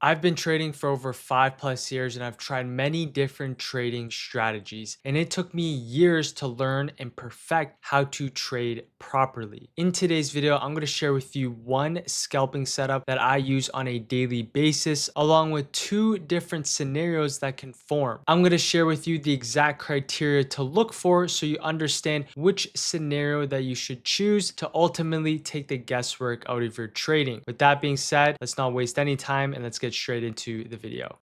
I've been trading for over 5+ years and I've tried many different trading strategies, and it took me years to learn and perfect how to trade properly. In today's video, I'm going to share with you one scalping setup that I use on a daily basis, along with two different scenarios that can form. I'm going to share with you the exact criteria to look for so you understand which scenario that you should choose to ultimately take the guesswork out of your trading. With that being said, let's not waste any time and let's get straight into the video.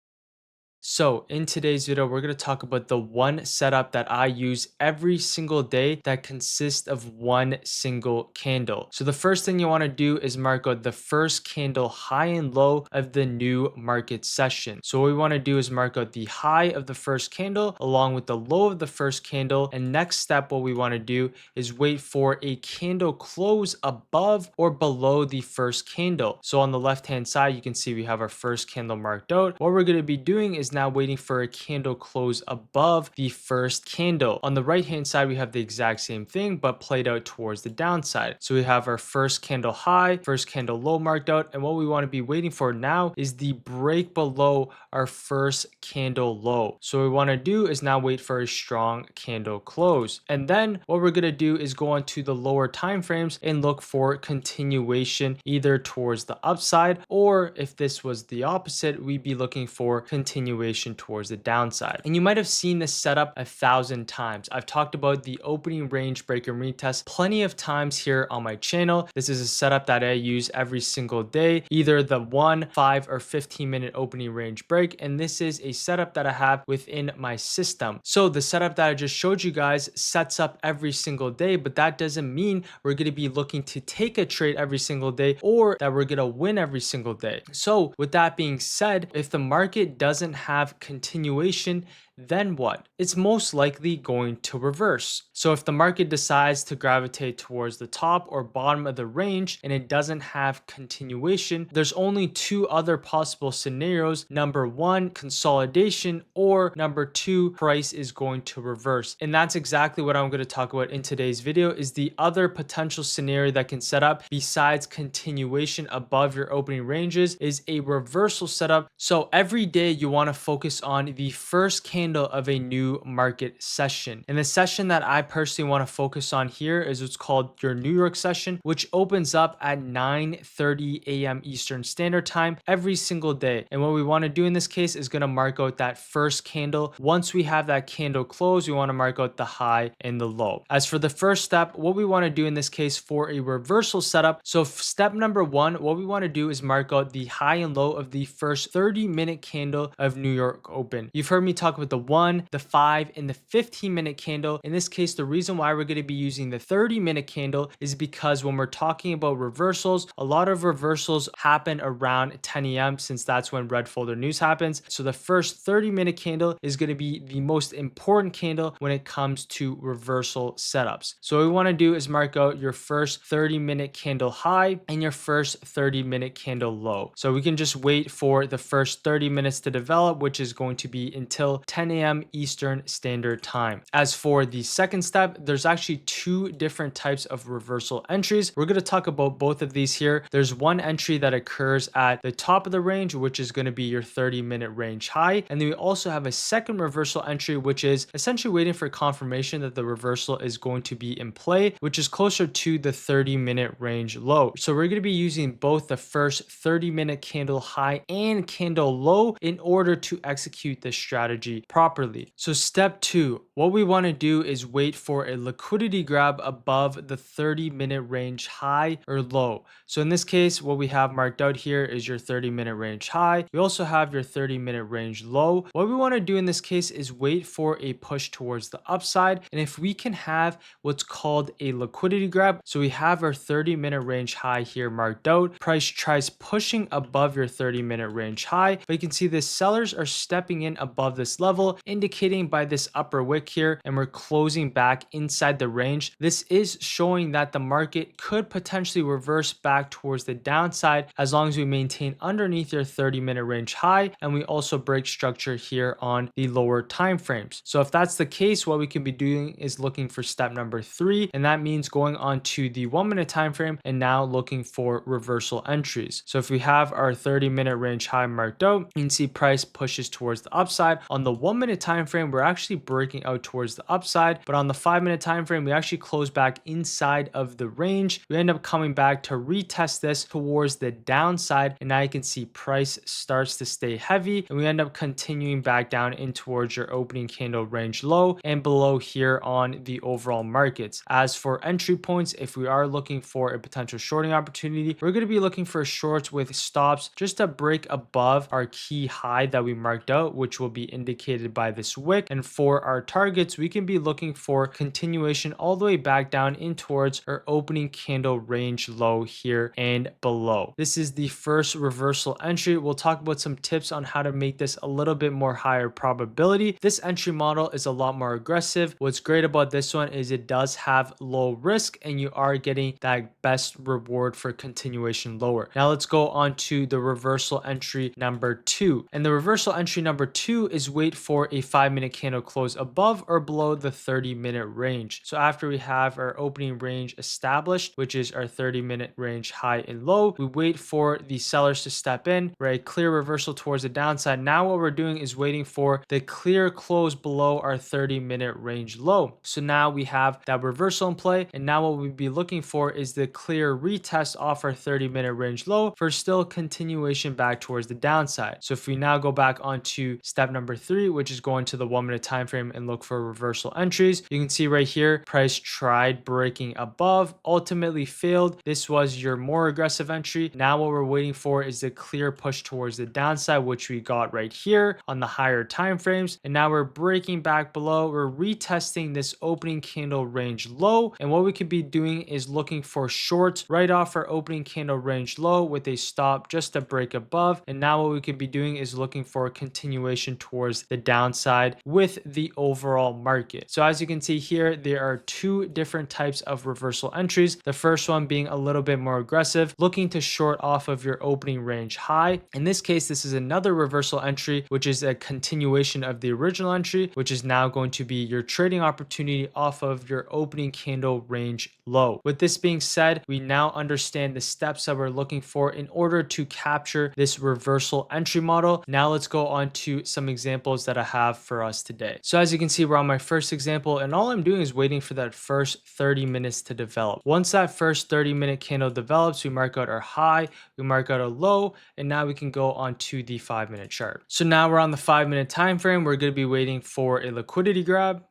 So in today's video, we're going to talk about the one setup that I use every single day that consists of one single candle. So the first thing you want to do is mark out the first candle high and low of the new market session. So what we want to do is mark out the high of the first candle along with the low of the first candle. And next step, what we want to do is wait for a candle close above or below the first candle. So on the left hand side, you can see we have our first candle marked out. What we're going to be doing is now waiting for a candle close above the first candle. On the right hand side, we have the exact same thing, but played out towards the downside. So we have our first candle high, first candle low marked out. And what we want to be waiting for now is the break below our first candle low. So what we want to do is now wait for a strong candle close. And then what we're going to do is go on to the lower time frames and look for continuation either towards the upside, or if this was the opposite, we'd be looking for continuation towards the downside. And you might have seen this setup 1,000 times. I've talked about the opening range break and retest plenty of times here on my channel. This is a setup that I use every single day, either the 1, 5, or 15-minute opening range break. And this is a setup that I have within my system. So the setup that I just showed you guys sets up every single day, but that doesn't mean we're going to be looking to take a trade every single day or that we're going to win every single day. So with that being said, if the market doesn't have continuation, then what? It's most likely going to reverse. So if the market decides to gravitate towards the top or bottom of the range and it doesn't have continuation, there's only two other possible scenarios. Number one, consolidation, or number two, price is going to reverse. And that's exactly what I'm going to talk about in today's video, is the other potential scenario that can set up besides continuation above your opening ranges is a reversal setup. So every day you want to focus on the first candle of a new market session. And the session that I personally want to focus on here is what's called your New York session, which opens up at 9:30 a.m. Eastern Standard Time every single day. And what we want to do in this case is going to mark out that first candle. Once we have that candle close, we want to mark out the high and the low. As for the first step, what we want to do in this case for a reversal setup, so step number one, what we want to do is mark out the high and low of the first 30-minute candle of New York open. You've heard me talk about the 1, the 5, and the 15-minute candle. In this case, the reason why we're going to be using the 30-minute candle is because when we're talking about reversals, a lot of reversals happen around 10 a.m. since that's when red folder news happens. So the first 30-minute candle is going to be the most important candle when it comes to reversal setups. So what we want to do is mark out your first 30-minute candle high and your first 30-minute candle low. So we can just wait for the first 30 minutes to develop, which is going to be until 10 a.m. Eastern Standard Time. As for the second step, there's actually two different types of reversal entries. We're going to talk about both of these here. There's one entry that occurs at the top of the range, which is going to be your 30-minute range high. And then we also have a second reversal entry, which is essentially waiting for confirmation that the reversal is going to be in play, which is closer to the 30-minute range low. So we're going to be using both the first 30-minute candle high and candle low in order to execute this strategy properly. So step two, what we want to do is wait for a liquidity grab above the 30-minute range high or low. So in this case, what we have marked out here is your 30-minute range high. We also have your 30-minute range low. What we want to do in this case is wait for a push towards the upside. And if we can have what's called a liquidity grab, so we have our 30-minute range high here marked out. Price tries pushing above your 30-minute range high, but you can see the sellers are stepping in above this level level, indicating by this upper wick here, and we're closing back inside the range. This is showing that the market could potentially reverse back towards the downside as long as we maintain underneath your 30-minute range high, and we also break structure here on the lower time frames. So if that's the case, what we can be doing is looking for step number 3, and that means going on to the 1-minute time frame and now looking for reversal entries. So if we have our 30-minute range high marked out, you can see price pushes towards the upside. On the 1-minute time frame, we're actually breaking out towards the upside, but on the 5-minute time frame, we actually close back inside of the range. We end up coming back to retest this towards the downside, and now you can see price starts to stay heavy, and we end up continuing back down in towards your opening candle range low and below here on the overall markets. As for entry points, if we are looking for a potential shorting opportunity, we're going to be looking for shorts with stops just to break above our key high that we marked out, which will be indicated by this wick. And for our targets, we can be looking for continuation all the way back down in towards our opening candle range low here and below. This is the first reversal entry. We'll talk about some tips on how to make this a little bit more higher probability. This entry model is a lot more aggressive. What's great about this one is it does have low risk and you are getting that best reward for continuation lower. Now let's go on to the reversal entry number 2. And the reversal entry number 2 is wait for a 5-minute candle close above or below the 30-minute range. So after we have our opening range established, which is our 30-minute range high and low, we wait for the sellers to step in, right? Clear reversal towards the downside. Now what we're doing is waiting for the clear close below our 30-minute range low. So now we have that reversal in play, and now what we'd be looking for is the clear retest off our 30-minute range low for still continuation back towards the downside. So if we now go back onto step number 3, which is going to the 1-minute time frame and look for reversal entries, you can see right here price tried breaking above, ultimately failed. This was your more aggressive entry. Now what we're waiting for is the clear push towards the downside, which we got right here on the higher time frames, and now we're breaking back below. We're retesting this opening candle range low, and what we could be doing is looking for shorts right off our opening candle range low with a stop just to break above. And now what we could be doing is looking for a continuation towards the downside with the overall market. So as you can see here, there are 2 different types of reversal entries. The first one being a little bit more aggressive, looking to short off of your opening range high. In this case, this is another reversal entry, which is a continuation of the original entry, which is now going to be your trading opportunity off of your opening candle range low. With this being said, we now understand the steps that we're looking for in order to capture this reversal entry model. Now let's go on to some examples that I have for us today. So as you can see, we're on my first example, and all I'm doing is waiting for that first 30 minutes to develop. Once that first 30-minute candle develops, we mark out our high, we mark out a low, and now we can go on to the 5-minute chart. So now we're on the 5-minute time frame. We're going to be waiting for a liquidity grab.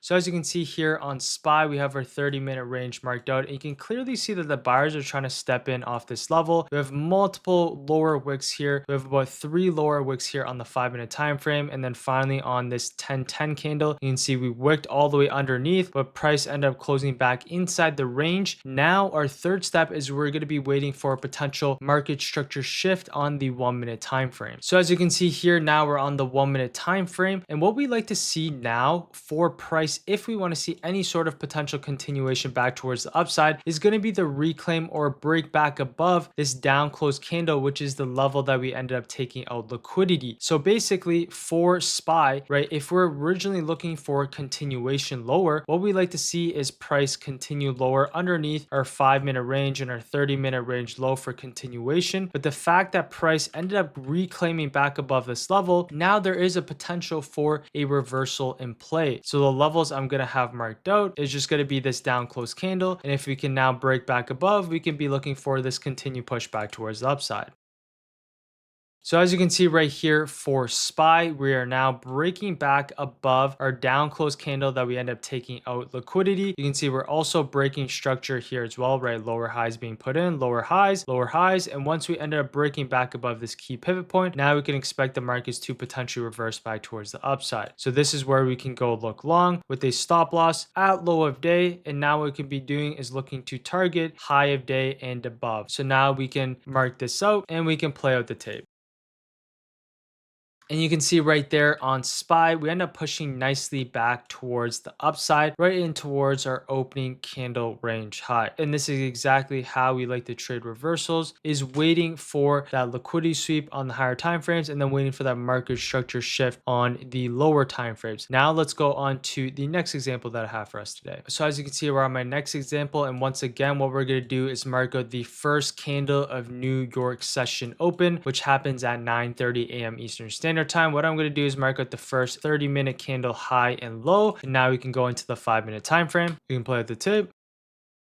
So as you can see here on SPY, we have our 30-minute range marked out, and you can clearly see that the buyers are trying to step in off this level. We have multiple lower wicks here. We have about 3 lower wicks here on the 5-minute time frame, and then finally on this 10-10 candle, you can see we wicked all the way underneath, but price ended up closing back inside the range. Now our third step is we're going to be waiting for a potential market structure shift on the 1-minute time frame. So as you can see here, now we're on the 1-minute time frame, and what we like to see now for price, if we want to see any sort of potential continuation back towards the upside, is going to be the reclaim or break back above this down close candle, which is the level that we ended up taking out liquidity. So basically for SPY, right, if we're originally looking for continuation lower, what we like to see is price continue lower underneath our 5-minute range and our 30-minute range low for continuation. But the fact that price ended up reclaiming back above this level, now there is a potential for a reversal in play. So the levels I'm going to have marked out is just going to be this down close candle, and if we can now break back above, we can be looking for this continued push back towards the upside. So as you can see right here for SPY, we are now breaking back above our down close candle that we end up taking out liquidity. You can see we're also breaking structure here as well, right? Lower highs being put in, lower highs. And once we ended up breaking back above this key pivot point, now we can expect the markets to potentially reverse back towards the upside. So this is where we can go look long with a stop loss at low of day. And now what we can be doing is looking to target high of day and above. So now we can mark this out and we can play out the tape. And you can see right there on SPY, we end up pushing nicely back towards the upside, right in towards our opening candle range high. And this is exactly how we like to trade reversals, is waiting for that liquidity sweep on the higher time frames and then waiting for that market structure shift on the lower time frames. Now let's go on to the next example that I have for us today. So as you can see, we're on my next example. And once again, what we're going to do is mark out the first candle of New York session open, which happens at 9:30 a.m. Eastern Standard Time. What I'm going to do is mark out the first 30-minute candle high and low. And now we can go into the 5-minute time frame. We can play at the tip.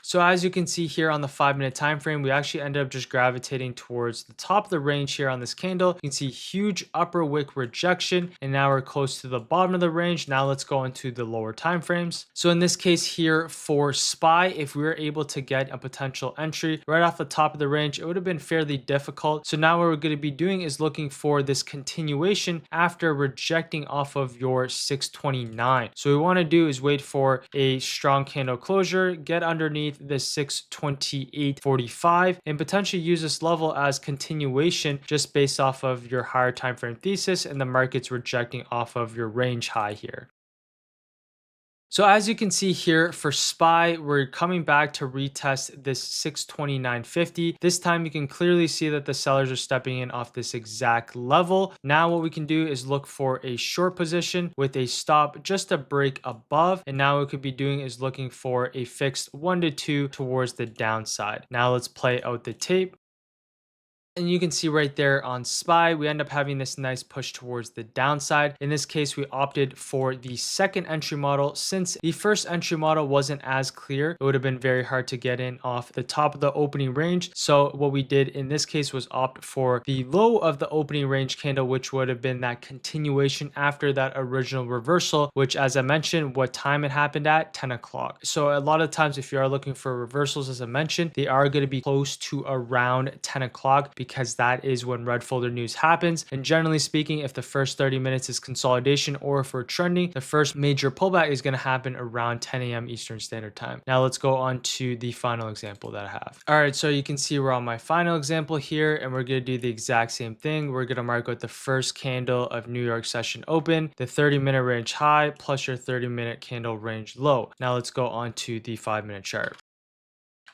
So as you can see here on the 5-minute time frame, we actually ended up just gravitating towards the top of the range here on this candle. You can see huge upper wick rejection, and now we're close to the bottom of the range. Now let's go into the lower time frames. So in this case here for SPY, if we were able to get a potential entry right off the top of the range, it would have been fairly difficult. So now what we're going to be doing is looking for this continuation after rejecting off of your 629. So what we want to do is wait for a strong candle closure, get underneath the 628.45 and potentially use this level as continuation just based off of your higher time frame thesis and the market's rejecting off of your range high here. So as you can see here for SPY, we're coming back to retest this 629.50. This time you can clearly see that the sellers are stepping in off this exact level. Now what we can do is look for a short position with a stop just a break above. And now what we could be doing is looking for a fixed 1 to 2 towards the downside. Now let's play out the tape. And you can see right there on SPY, we end up having this nice push towards the downside. In this case, we opted for the second entry model. Since the first entry model wasn't as clear, it would have been very hard to get in off the top of the opening range. So what we did in this case was opt for the low of the opening range candle, which would have been that continuation after that original reversal, which as I mentioned, what time it happened at 10 o'clock. So a lot of times if you are looking for reversals, as I mentioned, they are going to be close to around 10 o'clock because that is when red folder news happens. And generally speaking, if the first 30 minutes is consolidation or if we're trending, the first major pullback is going to happen around 10 a.m. Eastern Standard Time. Now let's go on to the final example that I have. All right, so you can see we're on my final example here and we're going to do the exact same thing. We're going to mark out the first candle of New York session open, the 30-minute range high plus your 30-minute candle range low. Now let's go on to the 5-minute chart.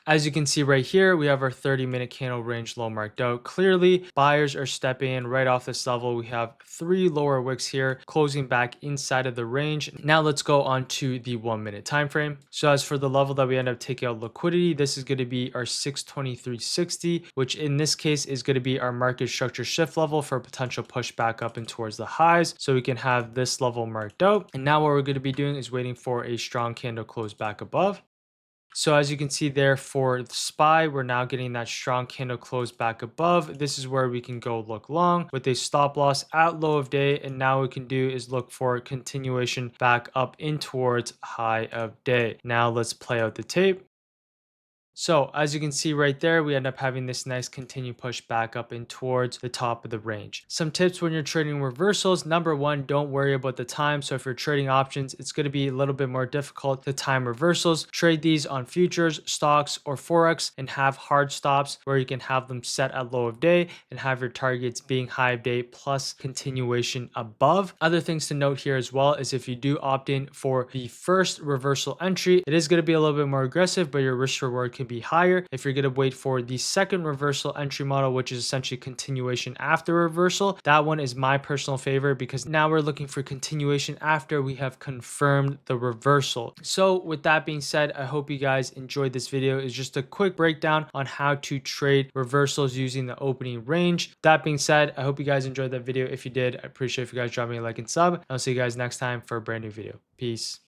As you can see right here, we have our 30-minute candle range low marked out. Clearly, buyers are stepping in right off this level. We have 3 lower wicks here closing back inside of the range. Now let's go on to the 1-minute time frame. So as for the level that we end up taking out liquidity, this is going to be our 623.60, which in this case is going to be our market structure shift level for a potential push back up and towards the highs. So we can have this level marked out. And now what we're going to be doing is waiting for a strong candle close back above. So as you can see there for SPY, we're now getting that strong candle close back above. This is where we can go look long with a stop loss at low of day. And now what we can do is look for a continuation back up in towards high of day. Now let's play out the tape. So as you can see right there, we end up having this nice continued push back up in towards the top of the range. Some tips when you're trading reversals. Number one, don't worry about the time. So if you're trading options, it's going to be a little bit more difficult to time reversals. Trade these on futures, stocks, or Forex and have hard stops where you can have them set at low of day and have your targets being high of day plus continuation above. Other things to note here as well is if you do opt in for the first reversal entry, it is going to be a little bit more aggressive, but your risk reward can be higher. If you're going to wait for the second reversal entry model, which is essentially continuation after reversal, that one is my personal favorite because now we're looking for continuation after we have confirmed the reversal. So with that being said, I hope you guys enjoyed this video. It's just a quick breakdown on how to trade reversals using the opening range. That being said, I hope you guys enjoyed that video. If you did, I appreciate if you guys drop me a like and sub. I'll see you guys next time for a brand new video. Peace.